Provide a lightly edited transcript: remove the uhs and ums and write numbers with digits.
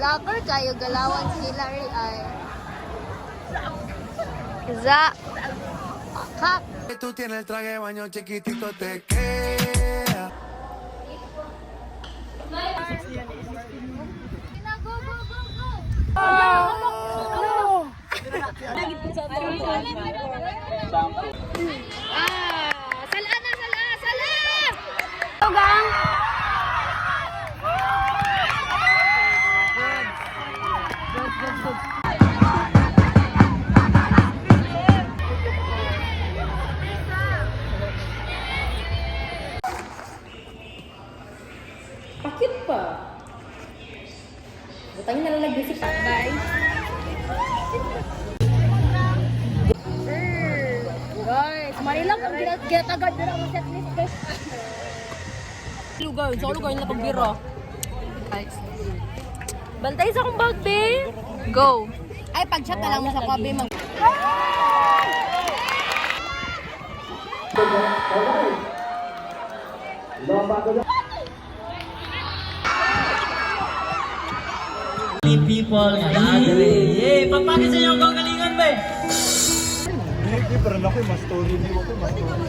Vlogger kayo, galawan si Hillary ay. Za. Kak. Tú tienes el traje de baño chiquitito, te queda. Go, go, go, go! Sala na, sala, sala! Tugang! Pakit pa. Butangin na lang nag-visit. Bye. Guys, Marilang ang ginatagad na ang setlist guys. Lugar, sa lugar na pagbiro. Bantay sa akong bag, be. Go! Ay, pag-chat na lang mo sa kabe. People nga dali. Yay! Papakit sa inyo ang kagalingan, be! Hindi, pero ako mas story. Hindi ko mas story.